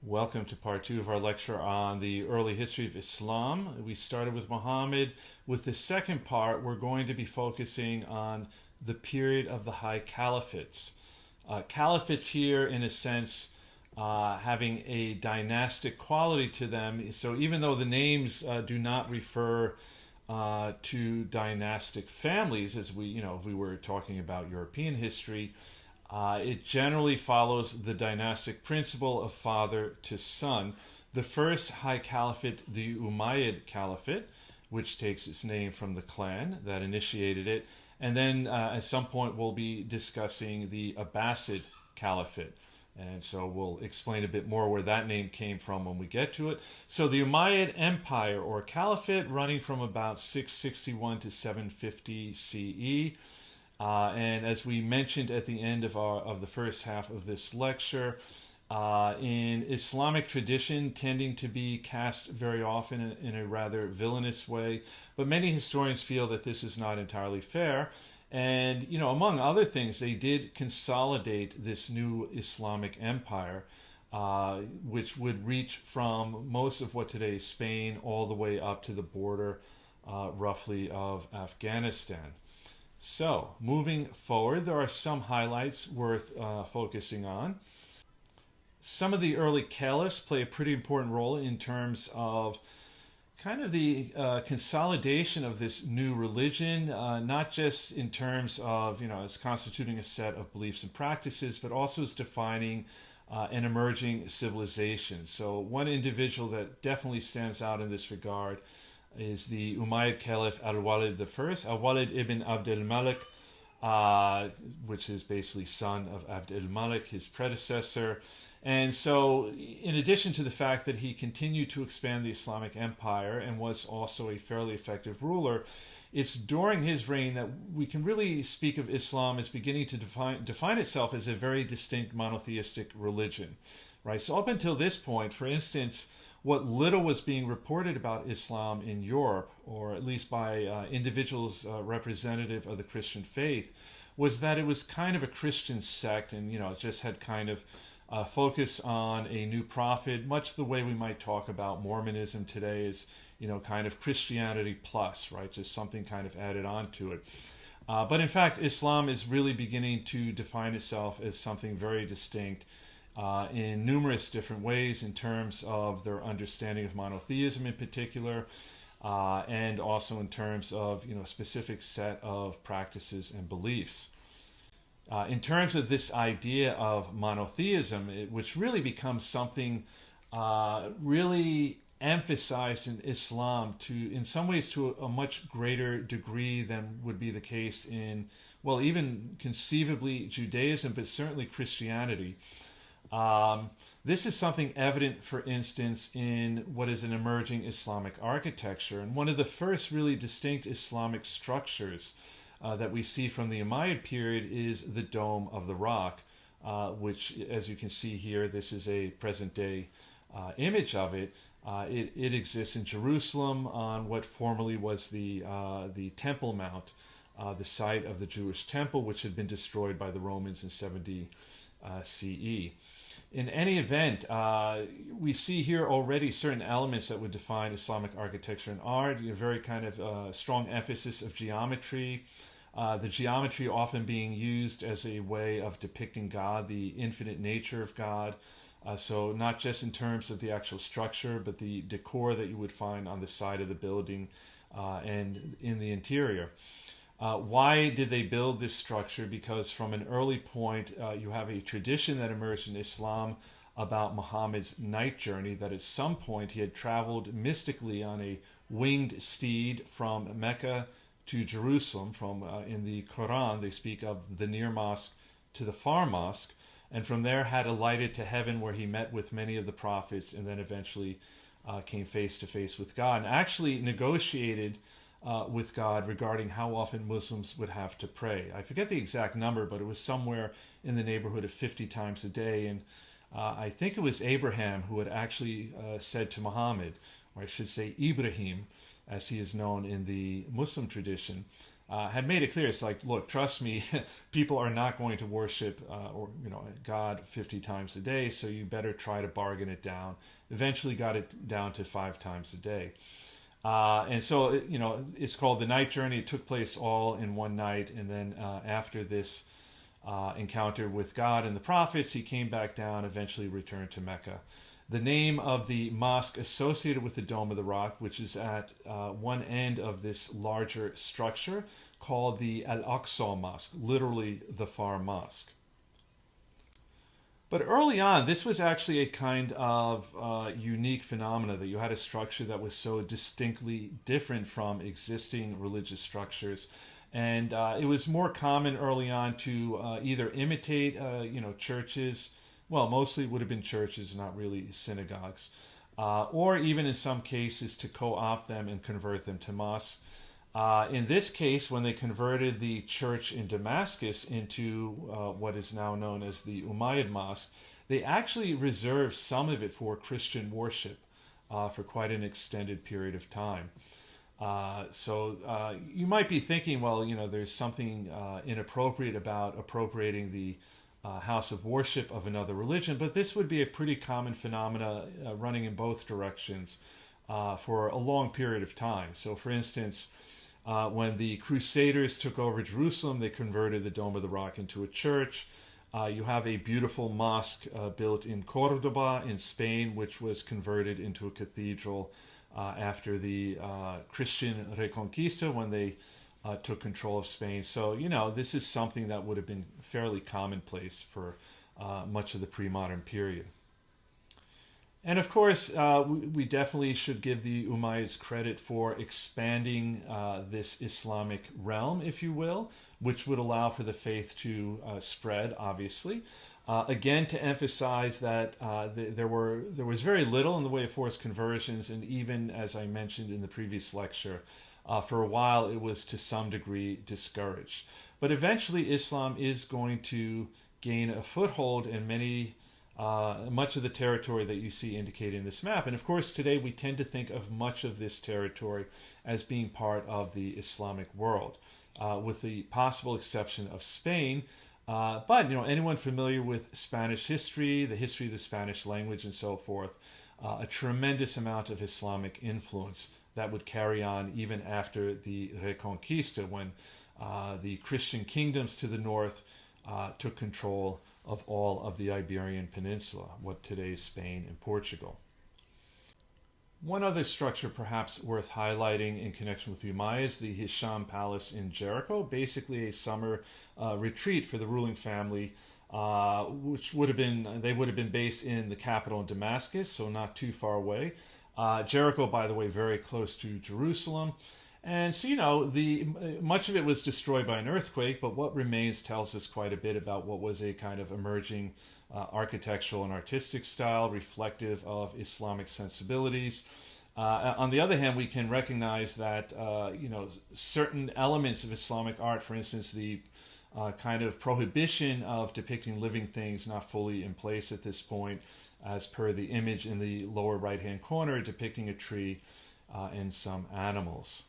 Welcome to part two of our lecture on the early history of Islam. We started with Muhammad. With the second part, we're going to be focusing on the period of the high caliphates. Caliphates here, in a sense, having a dynastic quality to them. So even though the names do not refer to dynastic families, as if we were talking about European history, it generally follows the dynastic principle of father to son. The first high caliphate, the Umayyad Caliphate, which takes its name from the clan that initiated it, and then at some point we'll be discussing the Abbasid Caliphate. And so we'll explain a bit more where that name came from when we get to it. So the Umayyad Empire or Caliphate running from about 661 to 750 CE. And as we mentioned at the end of the first half of this lecture, in Islamic tradition tending to be cast very often in a rather villainous way, but many historians feel that this is not entirely fair. And, among other things, they did consolidate this new Islamic empire, which would reach from most of what today is Spain all the way up to the border, roughly, of Afghanistan. So, moving forward, there are some highlights worth focusing on. Some of the early caliphs play a pretty important role in terms of kind of the consolidation of this new religion, not just in terms of, as constituting a set of beliefs and practices, but also as defining an emerging civilization. So one individual that definitely stands out in this regard is the Umayyad Caliph Al-Walid I, Al-Walid ibn Abd al-Malik, which is basically son of Abd al-Malik, his predecessor. And so, in addition to the fact that he continued to expand the Islamic empire and was also a fairly effective ruler, it's during his reign that we can really speak of Islam as beginning to define itself as a very distinct monotheistic religion, right? So up until this point, for instance, what little was being reported about Islam in Europe, or at least by individuals representative of the Christian faith, was that it was kind of a Christian sect, and it just had kind of focus on a new prophet, much the way we might talk about Mormonism today as kind of Christianity plus, right? Just something kind of added on to it. But in fact, Islam is really beginning to define itself as something very distinct in numerous different ways in terms of their understanding of monotheism in particular, and also in terms of a specific set of practices and beliefs. In terms of this idea of monotheism, which really becomes something really emphasized in Islam in some ways to a much greater degree than would be the case in, well, even conceivably Judaism, but certainly Christianity. This is something evident, for instance, in what is an emerging Islamic architecture. And one of the first really distinct Islamic structures that we see from the Umayyad period is the Dome of the Rock, which, as you can see here, this is a present-day image of it. It exists in Jerusalem on what formerly was the Temple Mount, the site of the Jewish temple, which had been destroyed by the Romans in 70 CE. In any event, we see here already certain elements that would define Islamic architecture and art, a very kind of strong emphasis of geometry, the geometry often being used as a way of depicting God, the infinite nature of God. So not just in terms of the actual structure, but the decor that you would find on the side of the building and in the interior. Why did they build this structure? Because from an early point, you have a tradition that emerged in Islam about Muhammad's night journey, that at some point he had traveled mystically on a winged steed from Mecca to Jerusalem. In the Quran, they speak of the near mosque to the far mosque, and from there had alighted to heaven, where he met with many of the prophets and then eventually came face to face with God and actually negotiated with God regarding how often Muslims would have to pray. I forget the exact number, but it was somewhere in the neighborhood of 50 times a day. And I think it was Abraham who had actually said to Muhammad, or I should say Ibrahim, as he is known in the Muslim tradition, had made it clear. It's like, look, trust me, people are not going to worship God 50 times a day, so you better try to bargain it down. Eventually got it down to 5 times a day. And so, it's called the night journey. It took place all in one night. And then after this encounter with God and the prophets, he came back down, eventually returned to Mecca. The name of the mosque associated with the Dome of the Rock, which is at one end of this larger structure, called the Al-Aqsa Mosque, literally the Far Mosque. But early on, this was actually a kind of unique phenomena, that you had a structure that was so distinctly different from existing religious structures. And it was more common early on to either imitate, churches. Well, mostly it would have been churches, not really synagogues. Or even in some cases to co-opt them and convert them to mosques. In this case, when they converted the church in Damascus into what is now known as the Umayyad Mosque, they actually reserved some of it for Christian worship for quite an extended period of time. So you might be thinking, well, there's something inappropriate about appropriating the house of worship of another religion, but this would be a pretty common phenomena running in both directions for a long period of time. So, for instance, when the Crusaders took over Jerusalem, they converted the Dome of the Rock into a church. You have a beautiful mosque built in Cordoba in Spain, which was converted into a cathedral after the Christian Reconquista, when they took control of Spain. So, this is something that would have been fairly commonplace for much of the pre-modern period. And of course, we definitely should give the Umayyads credit for expanding this Islamic realm, if you will, which would allow for the faith to spread, obviously. Again, to emphasize that there was very little in the way of forced conversions, and even, as I mentioned in the previous lecture, for a while it was to some degree discouraged. But eventually Islam is going to gain a foothold in much of the territory that you see indicated in this map. And of course, today we tend to think of much of this territory as being part of the Islamic world, with the possible exception of Spain. But anyone familiar with Spanish history, the history of the Spanish language and so forth, a tremendous amount of Islamic influence that would carry on even after the Reconquista, when the Christian kingdoms to the north took control of all of the Iberian Peninsula, what today is Spain and Portugal. One other structure perhaps worth highlighting in connection with the Umayyads, the Hisham Palace in Jericho, basically a summer retreat for the ruling family, which would have been based in the capital in Damascus, so not too far away. Jericho, by the way, very close to Jerusalem. And so, much of it was destroyed by an earthquake, but what remains tells us quite a bit about what was a kind of emerging architectural and artistic style reflective of Islamic sensibilities. On the other hand, we can recognize that, certain elements of Islamic art, for instance, the kind of prohibition of depicting living things not fully in place at this point, as per the image in the lower right-hand corner depicting a tree and some animals.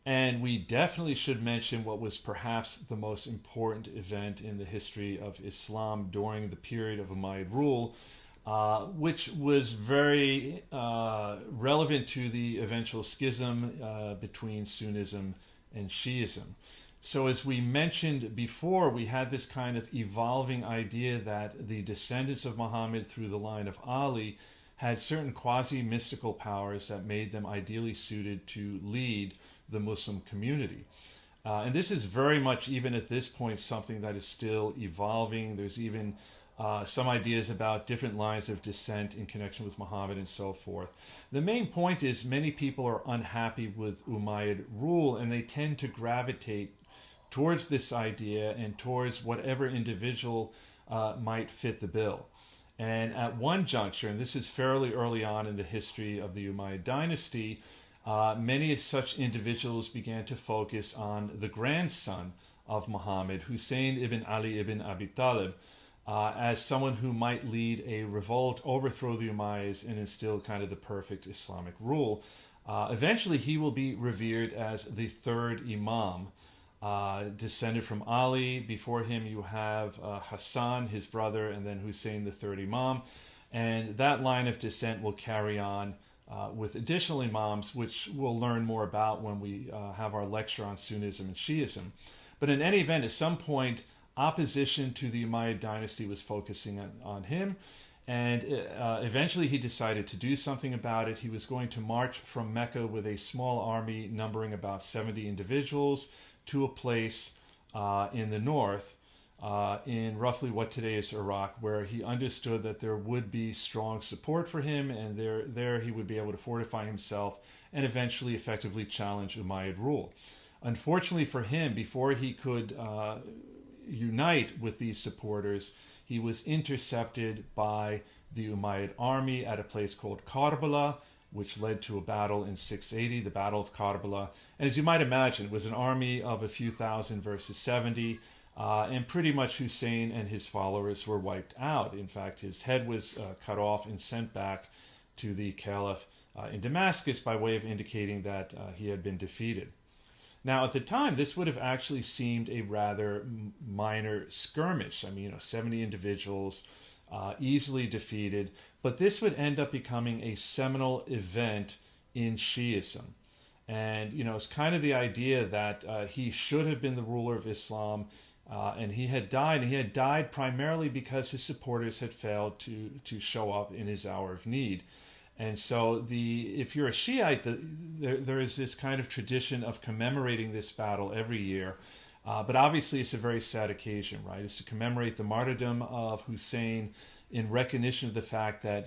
And we definitely should mention what was perhaps the most important event in the history of Islam during the period of Umayyad rule, which was very relevant to the eventual schism between Sunnism and Shiism. So as we mentioned before, we had this kind of evolving idea that the descendants of Muhammad through the line of Ali had certain quasi-mystical powers that made them ideally suited to lead the Muslim community. And this is very much, even at this point, something that is still evolving. There's even some ideas about different lines of descent in connection with Muhammad and so forth. The main point is many people are unhappy with Umayyad rule, and they tend to gravitate towards this idea and towards whatever individual might fit the bill. And at one juncture, and this is fairly early on in the history of the Umayyad dynasty, many such individuals began to focus on the grandson of Muhammad, Hussein ibn Ali ibn Abi Talib, as someone who might lead a revolt, overthrow the Umayyads, and instill kind of the perfect Islamic rule. Eventually, he will be revered as the third Imam, descended from Ali. Before him, you have Hassan, his brother, and then Hussein, the third Imam. And that line of descent will carry on with additional Imams, which we'll learn more about when we have our lecture on Sunnism and Shiism. But in any event, at some point, opposition to the Umayyad dynasty was focusing on him. And eventually he decided to do something about it. He was going to march from Mecca with a small army numbering about 70 individuals to a place in the north, in roughly what today is Iraq, where he understood that there would be strong support for him, and there he would be able to fortify himself and eventually effectively challenge Umayyad rule. Unfortunately for him, before he could unite with these supporters, he was intercepted by the Umayyad army at a place called Karbala, which led to a battle in 680, the Battle of Karbala. And as you might imagine, it was an army of a few thousand versus 70, and pretty much Hussein and his followers were wiped out. In fact, his head was cut off and sent back to the Caliph in Damascus by way of indicating that he had been defeated. Now, at the time, this would have actually seemed a rather minor skirmish. 70 individuals, easily defeated. But this would end up becoming a seminal event in Shiism. And, it's kind of the idea that he should have been the ruler of Islam, and he had died. And he had died primarily because his supporters had failed to show up in his hour of need. And so if you're a Shiite, there is this kind of tradition of commemorating this battle every year. But obviously it's a very sad occasion, right? It's to commemorate the martyrdom of Hussein in recognition of the fact that,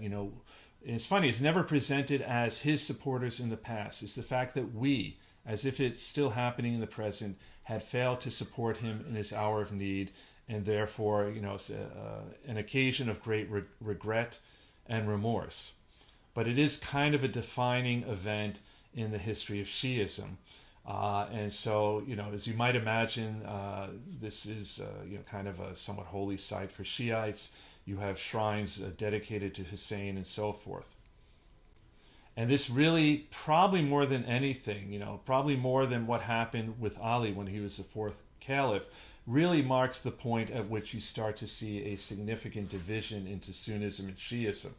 it's funny, it's never presented as his supporters in the past. It's the fact that we, as if it's still happening in the present, had failed to support him in his hour of need. And therefore, it's an occasion of great regret and remorse. But it is kind of a defining event in the history of Shiism. And so, as you might imagine, this is, kind of a somewhat holy site for Shiites. You have shrines dedicated to Hussein and so forth. And this really, probably more than anything, probably more than what happened with Ali when he was the fourth caliph, really marks the point at which you start to see a significant division into Sunnism and Shiism.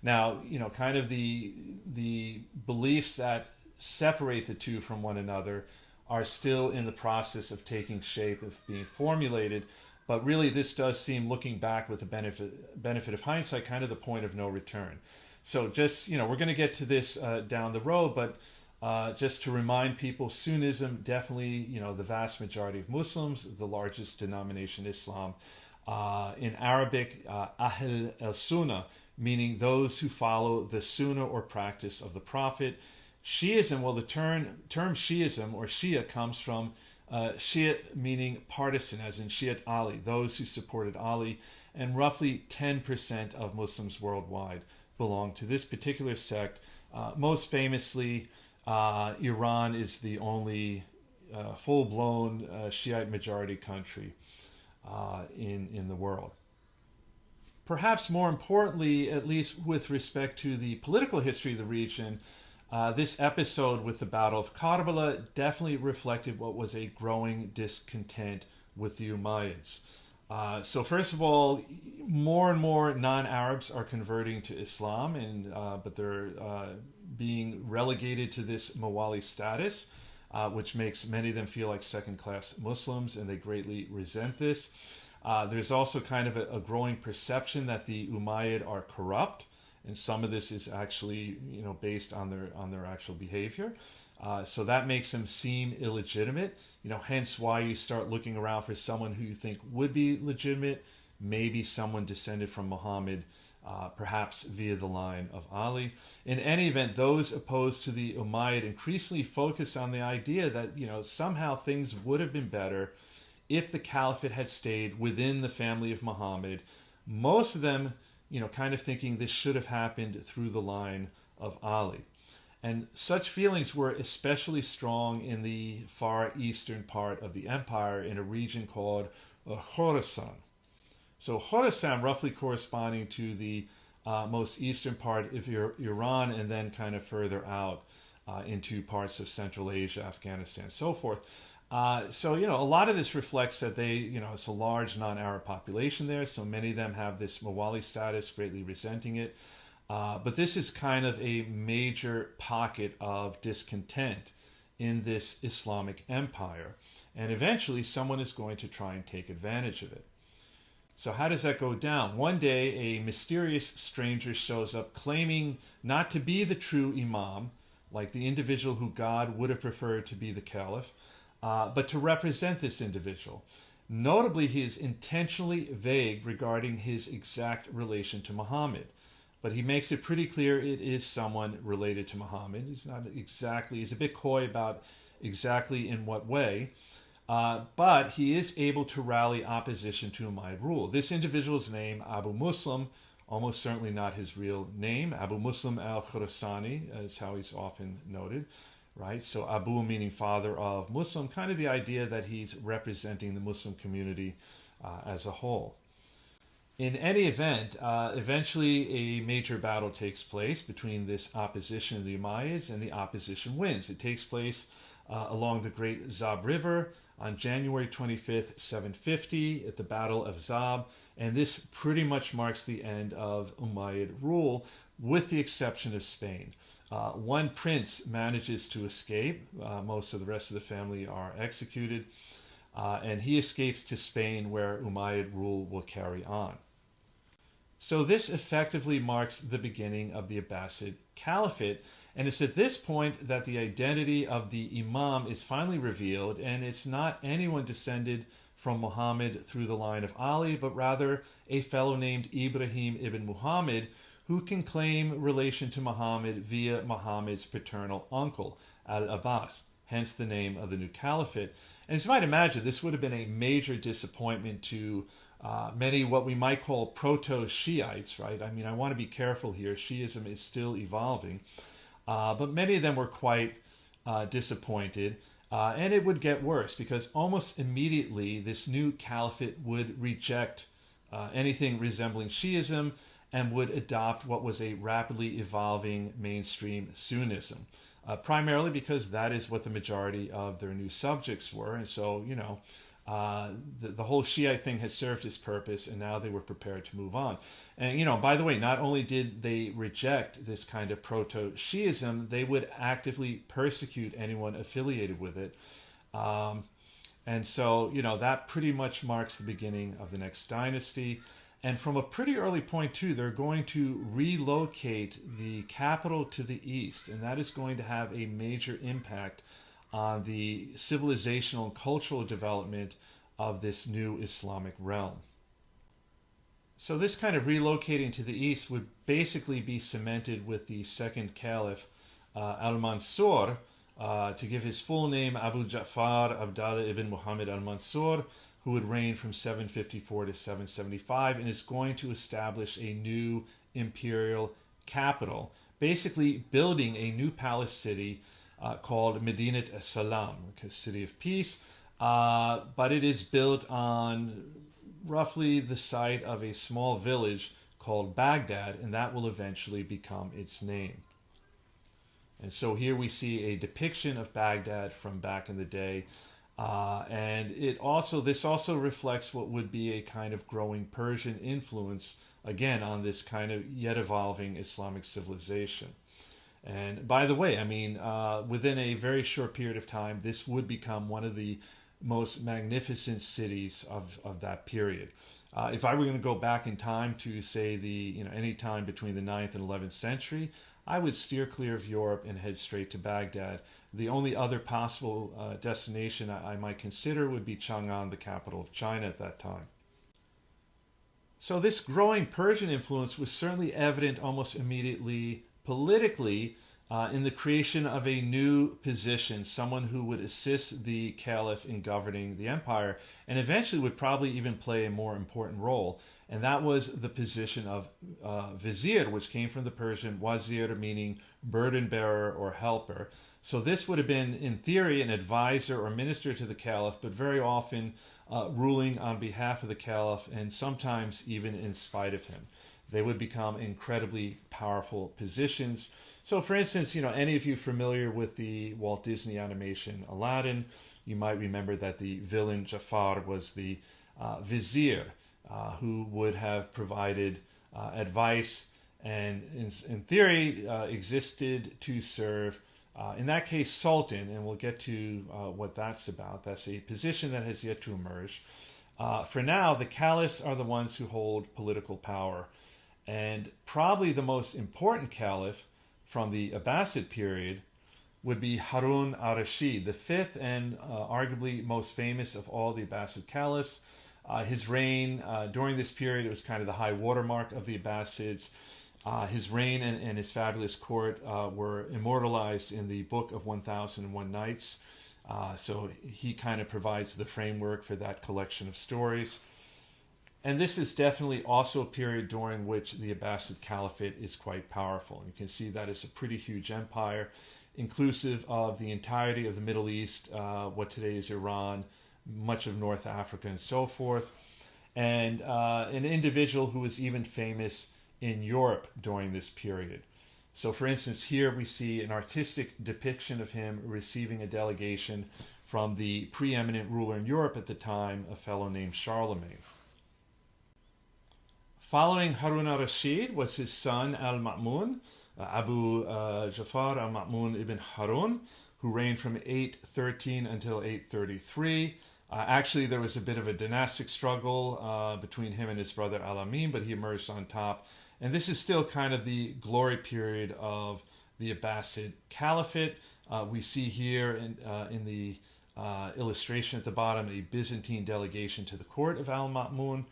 Now, kind of the beliefs that separate the two from one another are still in the process of taking shape, of being formulated. But really, this does seem, looking back with the benefit of hindsight, kind of the point of no return. So just, we're going to get to this down the road, but just to remind people, Sunnism, definitely, the vast majority of Muslims, the largest denomination, Islam. In Arabic, Ahl al-Sunnah, meaning those who follow the Sunnah or practice of the Prophet. Shiism, well, the term Shiism or Shia comes from Shi'at, meaning partisan, as in Shi'at Ali, those who supported Ali, and roughly 10% of Muslims worldwide belong to this particular sect. Most famously, Iran is the only full-blown Shiite majority country in the world. Perhaps more importantly, at least with respect to the political history of the region, this episode with the Battle of Karbala definitely reflected what was a growing discontent with the Umayyads. So first of all, more and more non-Arabs are converting to Islam, but they're being relegated to this Mawali status, which makes many of them feel like second-class Muslims, and they greatly resent this. There's also kind of a growing perception that the Umayyad are corrupt, and some of this is actually, based on their actual behavior. So that makes them seem illegitimate. Hence why you start looking around for someone who you think would be legitimate, maybe someone descended from Muhammad, perhaps via the line of Ali. In any event, those opposed to the Umayyad increasingly focus on the idea that, somehow things would have been better if the caliphate had stayed within the family of Muhammad. Most of them, kind of thinking this should have happened through the line of Ali. And such feelings were especially strong in the far eastern part of the empire in a region called Khorasan. So Khorasan roughly corresponding to the most eastern part of Iran, and then kind of further out into parts of Central Asia, Afghanistan, so forth. So, a lot of this reflects that it's a large non-Arab population there, so many of them have this Mawali status, greatly resenting it. But this is kind of a major pocket of discontent in this Islamic empire. And eventually someone is going to try and take advantage of it. So how does that go down? One day, a mysterious stranger shows up claiming not to be the true imam, like the individual who God would have preferred to be the caliph, but to represent this individual. Notably, he is intentionally vague regarding his exact relation to Muhammad. But he makes it pretty clear it is someone related to Muhammad. He's a bit coy about exactly in what way. But he is able to rally opposition to Umayyad rule. This individual's name, Abu Muslim, almost certainly not his real name. Abu Muslim al-Khurasani is how he's often noted, right? So Abu meaning father of Muslim, kind of the idea that he's representing the Muslim community as a whole. In any event, eventually a major battle takes place between this opposition of the Umayyads, and the opposition wins. It takes place along the Great Zab River on January 25th, 750, at the Battle of Zab, and this pretty much marks the end of Umayyad rule, with the exception of Spain. One prince manages to escape. Most of the rest of the family are executed, and he escapes to Spain, where Umayyad rule will carry on. So this effectively marks the beginning of the Abbasid Caliphate, and it's at this point that the identity of the Imam is finally revealed, and it's not anyone descended from Muhammad through the line of Ali, but rather a fellow named Ibrahim ibn Muhammad, who can claim relation to Muhammad via Muhammad's paternal uncle, Al-Abbas, hence the name of the new caliphate. And as you might imagine, this would have been a major disappointment to many what we might call proto-Shiites, right? I mean, I want to be careful here. Shiism is still evolving. But many of them were quite disappointed. And it would get worse, because almost immediately this new caliphate would reject anything resembling Shiism and would adopt what was a rapidly evolving mainstream Sunnism, primarily because that is what the majority of their new subjects were. And so, the whole Shiite thing had served its purpose, and now they were prepared to move on. And, by the way, not only did they reject this kind of proto-Shiism, they would actively persecute anyone affiliated with it. And so, that pretty much marks the beginning of the next dynasty. And from a pretty early point, too, they're going to relocate the capital to the east, and that is going to have a major impact on the civilizational and cultural development of this new Islamic realm. So this kind of relocating to the east would basically be cemented with the second caliph, Al-Mansur, to give his full name, Abu Ja'far Abdallah ibn Muhammad al-Mansur, who would reign from 754 to 775, and is going to establish a new imperial capital, basically building a new palace city called Medinat as-Salam, City of Peace, but it is built on roughly the site of a small village called Baghdad, and that will eventually become its name. And so here we see a depiction of Baghdad from back in the day, and this also reflects what would be a kind of growing Persian influence, again, on this kind of yet evolving Islamic civilization. And by the way, I mean, within a very short period of time, this would become one of the most magnificent cities of that period. If I were going to go back in time to, say, any time between the 9th and 11th century, I would steer clear of Europe and head straight to Baghdad. The only other possible destination I might consider would be Chang'an, the capital of China at that time. So this growing Persian influence was certainly evident almost immediately politically in the creation of a new position, someone who would assist the caliph in governing the empire, and eventually would probably even play a more important role. And that was the position of vizier, which came from the Persian wazir, meaning burden bearer or helper. So this would have been, in theory, an advisor or minister to the caliph, but very often ruling on behalf of the caliph, and sometimes even in spite of him. they would become incredibly powerful positions. So, for instance, any of you familiar with the Walt Disney animation Aladdin, you might remember that the villain Jafar was the vizier, who would have provided advice and, in theory, existed to serve, in that case, Sultan, and we'll get to what that's about. That's a position that has yet to emerge. For now, the caliphs are the ones who hold political power. And probably the most important caliph from the Abbasid period would be Harun ar-Rashid, the fifth and arguably most famous of all the Abbasid caliphs. His reign during this period, it was kind of the high watermark of the Abbasids. His reign and his fabulous court were immortalized in the Book of 1001 Nights. So he kind of provides the framework for that collection of stories. And this is definitely also a period during which the Abbasid Caliphate is quite powerful. You can see that it's a pretty huge empire, inclusive of the entirety of the Middle East, what today is Iran, much of North Africa, and so forth. And an individual who was even famous in Europe during this period. So, for instance, here we see an artistic depiction of him receiving a delegation from the preeminent ruler in Europe at the time, a fellow named Charlemagne. Following Harun al-Rashid was his son Al-Ma'mun, Abu Ja'far al-Ma'mun ibn Harun, who reigned from 813 until 833. Actually, there was a bit of a dynastic struggle between him and his brother Al-Amin, but he emerged on top. And this is still kind of the glory period of the Abbasid Caliphate. We see here in the illustration at the bottom a Byzantine delegation to the court of Al-Ma'mun.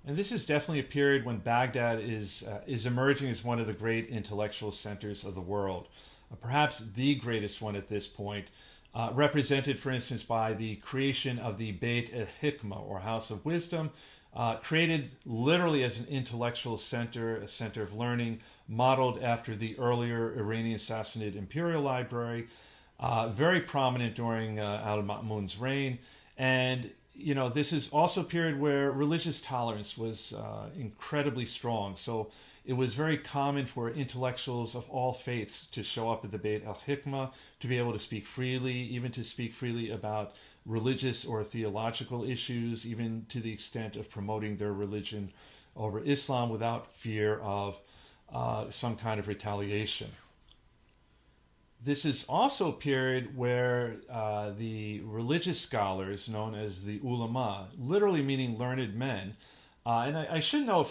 And this is definitely a period when Baghdad is emerging as one of the great intellectual centers of the world, perhaps the greatest one at this point, represented, for instance, by the creation of the Beit al-Hikmah, or House of Wisdom, created literally as an intellectual center, a center of learning, modeled after the earlier Iranian Sassanid Imperial Library, very prominent during Al-Ma'mun's reign. And this is also a period where religious tolerance was incredibly strong. So it was very common for intellectuals of all faiths to show up at the Beit al-Hikmah, to be able to speak freely, even to speak freely about religious or theological issues, even to the extent of promoting their religion over Islam without fear of some kind of retaliation. This is also a period where the religious scholars, known as the ulama, literally meaning learned men, and I should know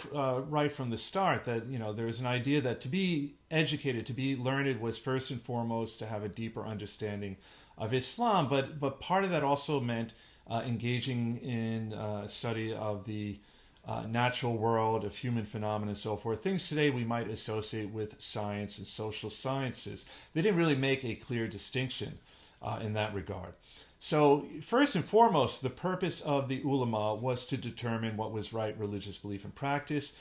right from the start that there was an idea that to be educated, to be learned, was first and foremost to have a deeper understanding of Islam, but part of that also meant engaging in study of the natural world, of human phenomena, and so forth. Things today we might associate with science and social sciences. They didn't really make a clear distinction in that regard. So first and foremost, the purpose of the ulama was to determine what was right religious belief and practice.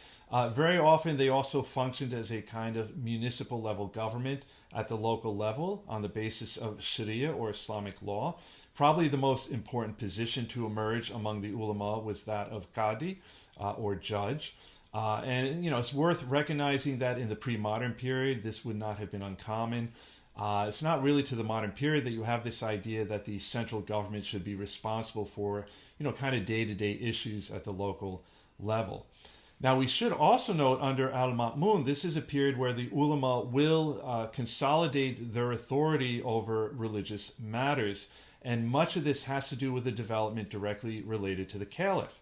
Very often they also functioned as a kind of municipal level government at the local level on the basis of Sharia or Islamic law. Probably the most important position to emerge among the ulama was that of Qadi, or judge. And it's worth recognizing that in the pre-modern period, this would not have been uncommon. It's not really to the modern period that you have this idea that the central government should be responsible for, kind of day-to-day issues at the local level. Now, we should also note under Al-Ma'mun, this is a period where the ulama will consolidate their authority over religious matters, and much of this has to do with the development directly related to the caliph.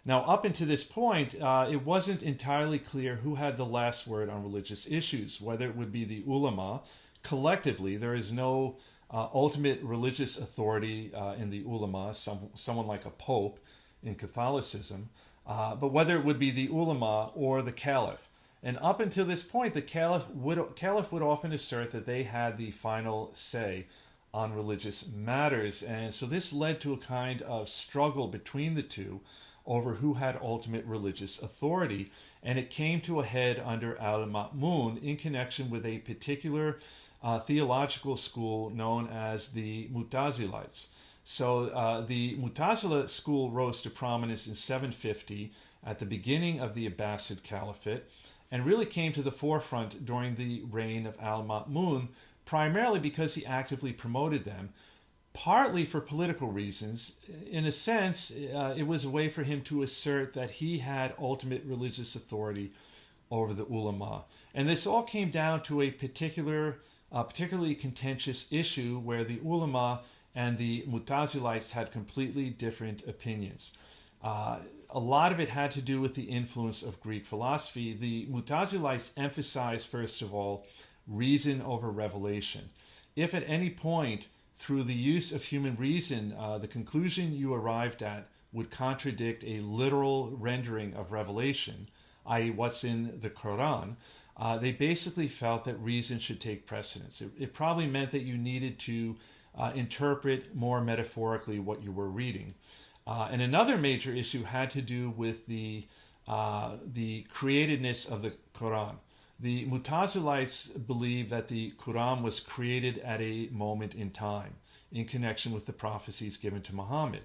Now, up until this point, it wasn't entirely clear who had the last word on religious issues, whether it would be the ulama. Collectively, there is no ultimate religious authority in the ulama, someone like a pope in Catholicism, but whether it would be the ulama or the caliph. And up until this point, the caliph would often assert that they had the final say on religious matters. And so this led to a kind of struggle between the two over who had ultimate religious authority. And it came to a head under Al-Ma'mun in connection with a particular theological school known as the Mu'tazilites. So the Mu'tazila school rose to prominence in 750, at the beginning of the Abbasid Caliphate and really came to the forefront during the reign of Al-Ma'mun, primarily because he actively promoted them, partly for political reasons. In a sense, it was a way for him to assert that he had ultimate religious authority over the ulama. And this all came down to a particularly contentious issue where the ulama and the Mutazilites had completely different opinions. A lot of it had to do with the influence of Greek philosophy. The Mutazilites emphasized, first of all, reason over revelation. If at any point, through the use of human reason, the conclusion you arrived at would contradict a literal rendering of revelation, i.e. what's in the Quran, they basically felt that reason should take precedence. It probably meant that you needed to interpret more metaphorically what you were reading. And another major issue had to do with the createdness of the Quran. The Mutazilites believed that the Quran was created at a moment in time in connection with the prophecies given to Muhammad.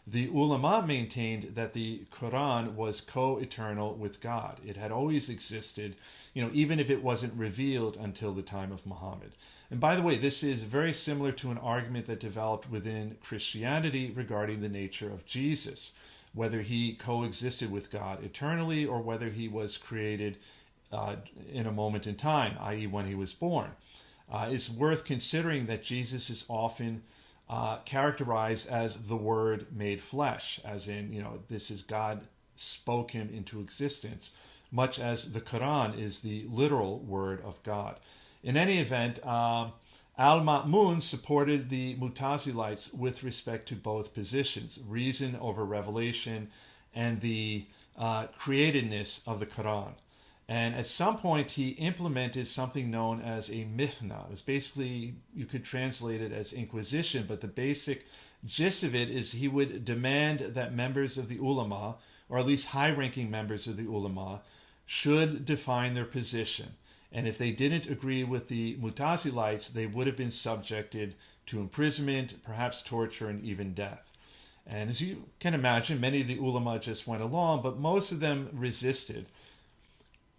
The ulama maintained that the Quran was co-eternal with God. It had always existed, even if it wasn't revealed until the time of Muhammad. And by the way, this is very similar to an argument that developed within Christianity regarding the nature of Jesus, whether he coexisted with God eternally or whether he was created in a moment in time, i.e. when he was born. It's worth considering that Jesus is often characterized as the Word made flesh, as in, this is God spoke him into existence, much as the Quran is the literal Word of God. In any event, Al-Ma'mun supported the Mutazilites with respect to both positions, reason over revelation and the createdness of the Quran. And at some point, he implemented something known as a mihna. It's basically, you could translate it as inquisition, but the basic gist of it is he would demand that members of the ulama, or at least high-ranking members of the ulama, should define their position. And if they didn't agree with the Mutazilites, they would have been subjected to imprisonment, perhaps torture, and even death. And as you can imagine, many of the ulama just went along, but most of them resisted.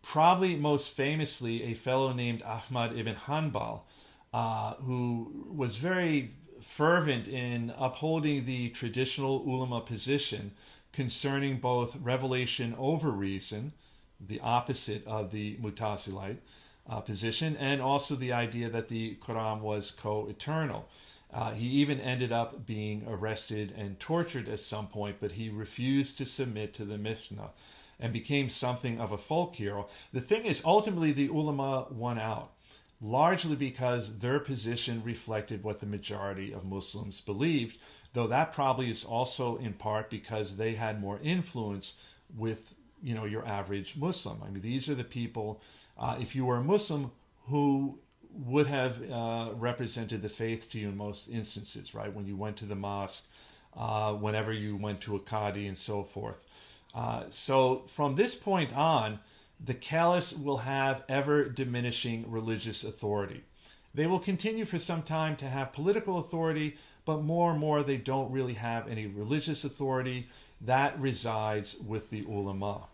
Probably most famously, a fellow named Ahmad ibn Hanbal, who was very fervent in upholding the traditional ulama position concerning both revelation over reason, the opposite of the Mutazilite position, and also the idea that the Quran was co-eternal. He even ended up being arrested and tortured at some point, but he refused to submit to the Mishnah and became something of a folk hero. The thing is, ultimately, the ulama won out, largely because their position reflected what the majority of Muslims believed, though that probably is also in part because they had more influence with your average Muslim. I mean, these are the people, if you were a Muslim, who would have represented the faith to you in most instances, right? When you went to the mosque, whenever you went to a qadi and so forth. So from this point on, the caliphs will have ever diminishing religious authority. They will continue for some time to have political authority, but more and more they don't really have any religious authority. That resides with the ulama.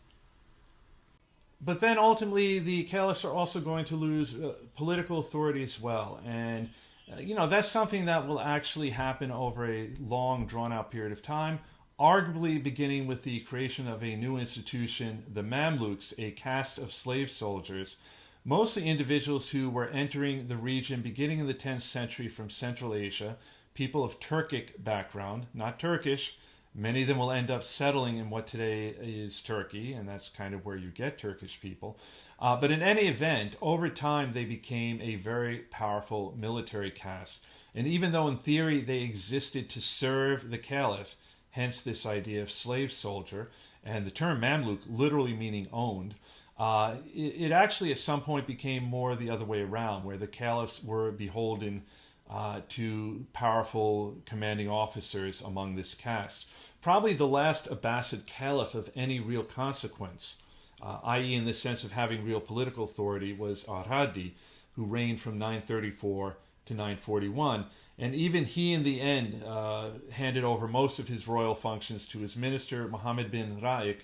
But then ultimately the caliphs are also going to lose political authority as well. And, that's something that will actually happen over a long, drawn-out period of time, arguably beginning with the creation of a new institution, the Mamluks, a caste of slave soldiers, mostly individuals who were entering the region beginning in the 10th century from Central Asia, people of Turkic background, not Turkish. Many of them will end up settling in what today is Turkey, and that's kind of where you get Turkish people. But in any event, over time they became a very powerful military caste. And even though in theory they existed to serve the caliph, hence this idea of slave soldier, and the term Mamluk literally meaning owned, it actually at some point became more the other way around, where the caliphs were beholden to powerful commanding officers among this caste. Probably the last Abbasid caliph of any real consequence, i.e. in the sense of having real political authority, was ar-Rashid, who reigned from 934 to 941. And even he, in the end, handed over most of his royal functions to his minister, Muhammad bin Raik,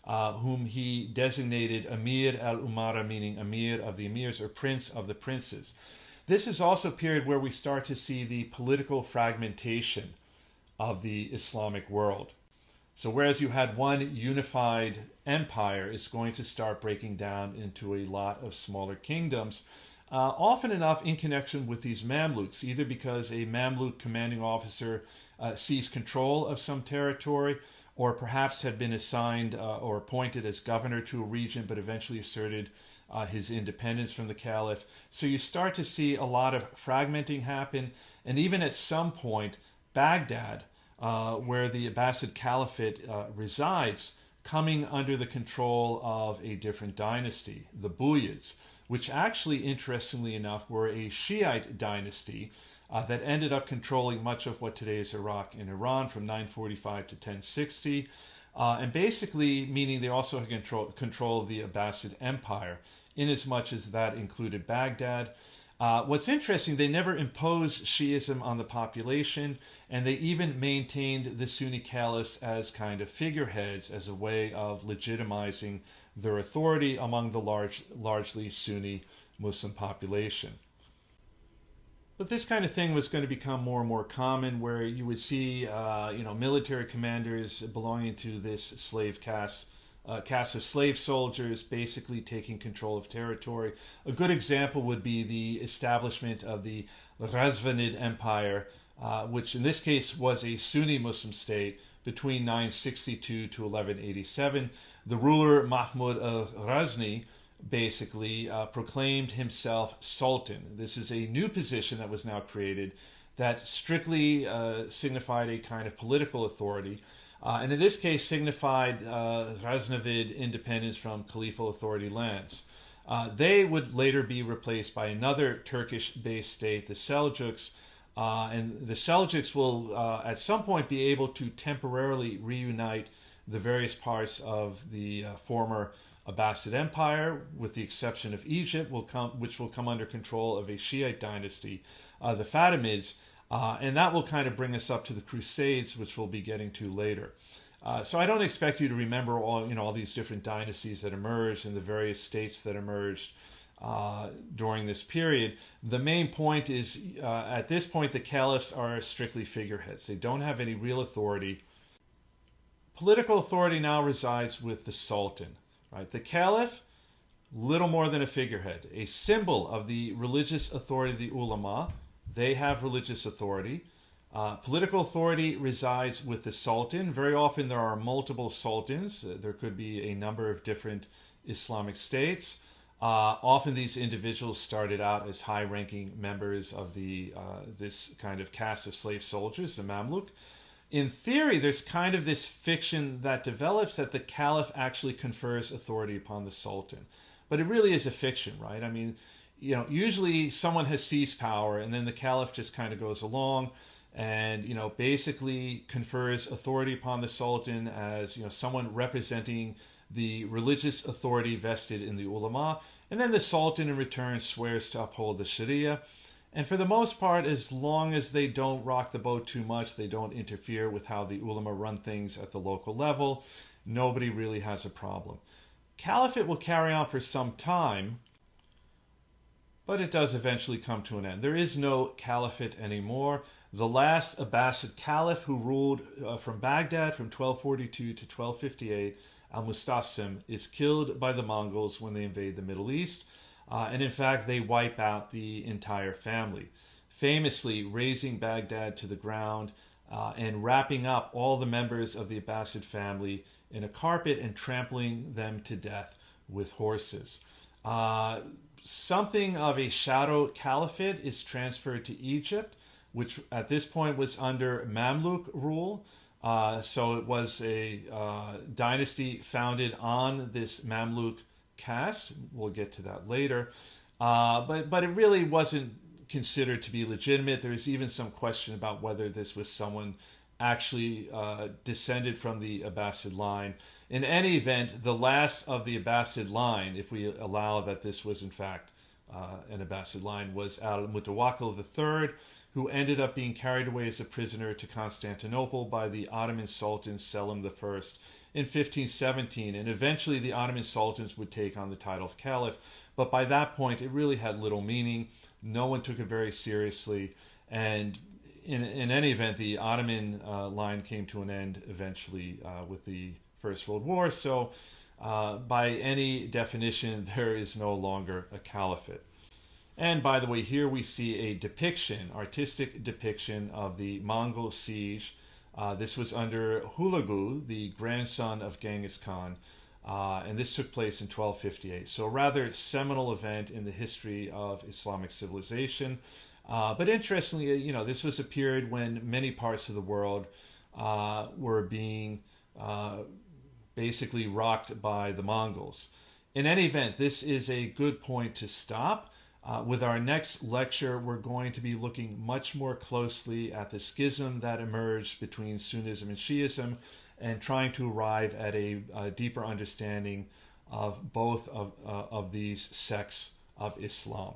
whom he designated Amir al-Umara, meaning Amir of the Emirs, or Prince of the Princes. This is also a period where we start to see the political fragmentation of the Islamic world. So whereas you had one unified empire, it's going to start breaking down into a lot of smaller kingdoms, often enough in connection with these Mamluks, either because a Mamluk commanding officer seized control of some territory, or perhaps had been assigned or appointed as governor to a region, but eventually asserted his independence from the Caliph. So you start to see a lot of fragmenting happen, and even at some point, Baghdad, where the Abbasid Caliphate resides, coming under the control of a different dynasty, the Buyids, which actually, interestingly enough, were a Shiite dynasty that ended up controlling much of what today is Iraq and Iran from 945 to 1060, and basically meaning they also had control of the Abbasid Empire, inasmuch as that included Baghdad. What's interesting, they never imposed Shiism on the population, and they even maintained the Sunni caliphs as kind of figureheads, as a way of legitimizing their authority among the largely Sunni Muslim population. But this kind of thing was going to become more and more common, where you would see, military commanders belonging to this slave caste of slave soldiers basically taking control of territory. A good example would be the establishment of the Ghazvanid Empire, which in this case was a Sunni Muslim state between 962 to 1187. The ruler Mahmud al-Ghazni basically proclaimed himself Sultan. This is a new position that was now created that strictly signified a kind of political authority, and in this case signified Ghaznavid independence from Caliphal authority lands. They would later be replaced by another Turkish-based state, the Seljuks, and the Seljuks will at some point be able to temporarily reunite the various parts of the former Abbasid Empire, with the exception of Egypt, which will come under control of a Shiite dynasty, the Fatimids, and that will kind of bring us up to the Crusades, which we'll be getting to later. So I don't expect you to remember all these different dynasties that emerged and the various states that emerged during this period. The main point is, at this point, the caliphs are strictly figureheads. They don't have any real authority. Political authority now resides with the Sultan. Right? The Caliph, little more than a figurehead, a symbol of the religious authority of the ulama. They have religious authority. Political authority resides with the Sultan. Very often there are multiple sultans. There could be a number of different Islamic states. Often these individuals started out as high-ranking members of this kind of caste of slave soldiers, the Mamluk. In theory, there's kind of this fiction that develops that the Caliph actually confers authority upon the Sultan. But it really is a fiction, right? I mean, usually someone has seized power, and then the Caliph just kind of goes along and, basically confers authority upon the Sultan as, someone representing the religious authority vested in the ulama. And then the Sultan in return swears to uphold the Sharia. And for the most part, as long as they don't rock the boat too much, they don't interfere with how the ulama run things at the local level, nobody really has a problem. Caliphate will carry on for some time, but it does eventually come to an end. There is no caliphate anymore. The last Abbasid Caliph, who ruled from Baghdad from 1242 to 1258, Al-Mustasim, is killed by the Mongols when they invade the Middle East. And in fact, they wipe out the entire family, famously razing Baghdad to the ground and wrapping up all the members of the Abbasid family in a carpet and trampling them to death with horses. Something of a shadow caliphate is transferred to Egypt, which at this point was under Mamluk rule. So it was a dynasty founded on this Mamluk caste. We'll get to that later. But it really wasn't considered to be legitimate. There's even some question about whether this was someone actually descended from the Abbasid line. In any event, the last of the Abbasid line, if we allow that this was in fact an Abbasid line, was Al-Mutawakkil III, who ended up being carried away as a prisoner to Constantinople by the Ottoman Sultan Selim I in 1517, and eventually the Ottoman sultans would take on the title of Caliph. But by that point, it really had little meaning. No one took it very seriously, and in any event, the Ottoman line came to an end eventually with the First World War. So, by any definition, there is no longer a caliphate. And by the way, here we see a depiction, artistic depiction of the Mongol siege. This was under Hulagu, the grandson of Genghis Khan, and this took place in 1258. So a rather seminal event in the history of Islamic civilization. But interestingly, this was a period when many parts of the world were being basically rocked by the Mongols. In any event, this is a good point to stop. With our next lecture, we're going to be looking much more closely at the schism that emerged between Sunnism and Shiism and trying to arrive at a deeper understanding of both of these sects of Islam.